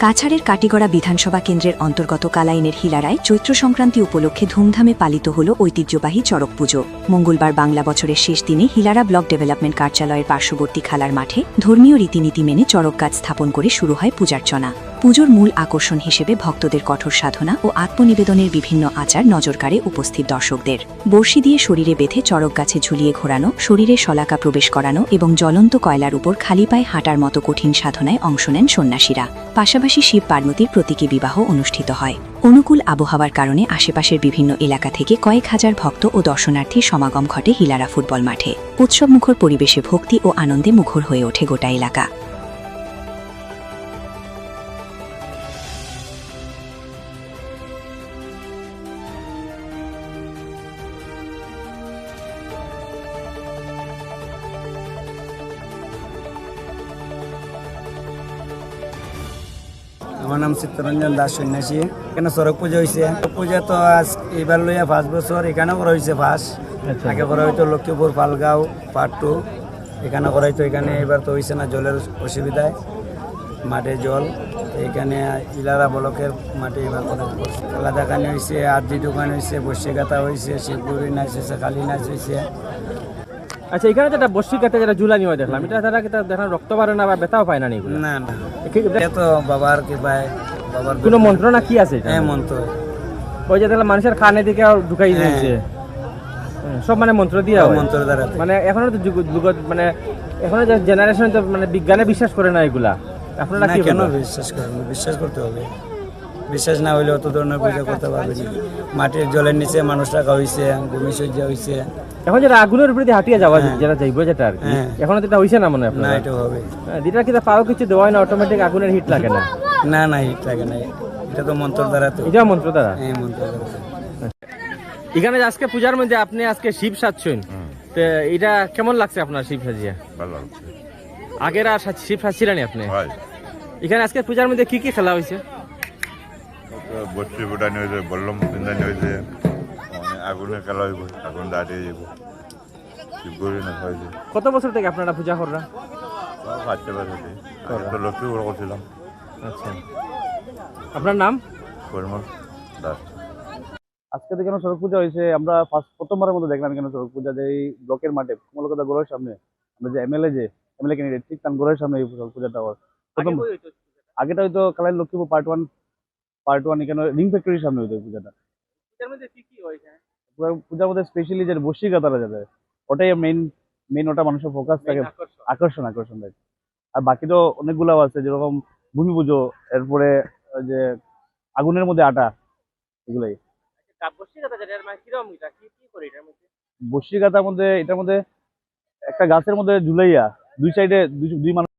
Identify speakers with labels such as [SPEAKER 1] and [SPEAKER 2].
[SPEAKER 1] কাছাড়ের কাটিগড়া বিধানসভা কেন্দ্রের অন্তর্গত কালাইনের হিলারায় চৈত্র সংক্রান্তি উপলক্ষে ধুমধামে পালিত হল ঐতিহ্যবাহী চড়ক পুজো। মঙ্গলবার বাংলা বছরের শেষ দিনে হিলারা ব্লক ডেভেলপমেন্ট কার্যালয়ের পার্শ্ববর্তী খালার মাঠে ধর্মীয় রীতিনীতি মেনে চড়ক গাছ স্থাপন করে শুরু হয় পূজার্চনা। পুজোর মূল আকর্ষণ হিসেবে ভক্তদের কঠোর সাধনা ও আত্মনিবেদনের বিভিন্ন আচার নজর কাড়ে উপস্থিত দর্শকদের। বর্ষি দিয়ে শরীরে বেঁধে চড়ক গাছে ঝুলিয়ে ঘোরানো, শরীরে শলাকা প্রবেশ করানো এবং জ্বলন্ত কয়লার উপর খালি পায়ে হাঁটার মতো কঠিন সাধনায় অংশ নেন সন্ন্যাসীরা। পাশাপাশি শিব পার্বতীর প্রতীকী বিবাহ অনুষ্ঠিত হয়। অনুকূল আবহাওয়ার কারণে আশেপাশের বিভিন্ন এলাকা থেকে কয়েক হাজার ভক্ত ও দর্শনার্থীর সমাগম ঘটে হিলারা ফুটবল মাঠে। উৎসবমুখর পরিবেশে ভক্তি ও আনন্দে মুখর হয়ে ওঠে গোটা এলাকা।
[SPEAKER 2] আমার নাম চিত্তরঞ্জন দাস, সন্ন্যাসী। এখানে চড়ক পুজো হয়েছে। পূজা তো আজ এবার লইয়া 5 বছর। এখানেও করা হয়েছে ফার্স্ট। আগে করা হয়তো লক্ষ্মীপুর পালগাঁও পার্ট 2, এখানে করা হয়তো। এখানে এবার তো হয়েছে না, জলের অসুবিধায় মাঠে জল। এখানে ইলারা ব্লকের মাঠে এবার করা খেলা দেখানো হয়েছে, আরজি দোকান হয়েছে, বর্ষিকাতা হয়েছে, শিবগুড়ি নাচ হয়েছে, কালী নাচ হয়েছে।
[SPEAKER 3] আচ্ছা, এখানে যেটা বর্ষিকাতে যেটা ঝুলানি হয় দেখলাম, এটা তারা দেখলাম রক্ত বাড়ে না বা ব্যথাও পায় না?
[SPEAKER 2] না না, এটা তো বাবার কৃপায়। বাবার
[SPEAKER 3] কোনো মন্ত্র না কি আছে?
[SPEAKER 2] হ্যাঁ, মন্ত্র।
[SPEAKER 3] ওই যে দেখলাম মানুষের কানে দিকে ঢুকাই দিয়েছে সব, মানে মন্ত্র দিয়ে
[SPEAKER 2] মন্ত্র দ্বারা।
[SPEAKER 3] মানে এখনো তো যুগ মানে এখনো যে জেনারেশন তো মানে বিজ্ঞানে বিশ্বাস করে না এগুলা। আপনারা কি
[SPEAKER 2] কেন বিশ্বাস করেন? বিশ্বাস করতে হবে। বিশ্বাস না হইলে অত ধরনের পূজা করতে পারবে না। মাটির জলের নিচে মানুষ রাখা হয়েছে, ভূমি সজ্জা হয়েছে।
[SPEAKER 3] এখন যেটা আগুনের উপরে হাঁটিয়ে যাওয়া যেটা যাইব যেটা আর কি, এখন তো এটা হইছে না মনে হয় আপনার?
[SPEAKER 2] না, এটা হবে।
[SPEAKER 3] যেটা কি পাও কিছু দেওয়া হয় না, অটোমেটিক আগুনের হিট লাগে না?
[SPEAKER 2] না না, হিট লাগে না। এটা তো মন্ত্র দ্বারা। তো
[SPEAKER 3] এটা মন্ত্র দ্বারা?
[SPEAKER 2] হ্যাঁ, মন্ত্র দ্বারা।
[SPEAKER 3] এখানে আজকে পূজার মধ্যে আপনি আজকে শিব সাজছেন, তো এটা কেমন লাগছে আপনার শিব সাজিয়ে?
[SPEAKER 4] ভালো লাগছে।
[SPEAKER 3] আগের আর শিব সাজছিলেন আপনি? এখানে আজকে পূজার মধ্যে কি কি খেলা হয়েছে?
[SPEAKER 4] বস্তি ফুটানি হয়েছে, বল্লম পিন্দানি হয়েছে, আগুনের খেলা হইব, আগুন দাঁড়িয়ে যাব, শিবগড়ি নাচা হয়েছে।
[SPEAKER 3] কত বছর থেকে আপনারা পূজা করা?
[SPEAKER 4] 5 বছর থেকে। আগে তো লক্ষ্মীপুর করছিলাম।
[SPEAKER 3] আচ্ছা, আপনার নাম?
[SPEAKER 4] পরিমল দাস।
[SPEAKER 5] আজকে তো কেন সড়ক পূজা হয়েছে, আমরা প্রথমবারের মতো দেখলাম কেন সড়ক পূজা। যে এই ব্লকের মাঠে কমলকাতা গোড়ার সামনে আমরা যে এমএলএ ক্যান্ডিডেট, ঠিক তার গোড়ার সামনে এই সড়ক পূজাটা হওয়ার প্রথম। আগেটা হয়তো কালাইন লক্ষ্মীপুর পার্ট 1 এখানে রিং ফ্যাক্টরির সামনে হইতো পূজাটা। পূজার মধ্যে স্পেশালি যে বর্ষিকাতারা যাবে, ওটাই মেইন ওটা মানুষের ফোকাস থাকে, আকর্ষণ থাকে। আর বাকি তো অনেকগুলো আছে, যেরকম ভূমি পুজো, এরপরে যে আগুনের মধ্যে আটা, এগুলাই। বর্ষিকাতার মধ্যে এটার মধ্যে একটা গাছের মধ্যে ঝুলাইয়া দুই সাইডে দুই মানুষ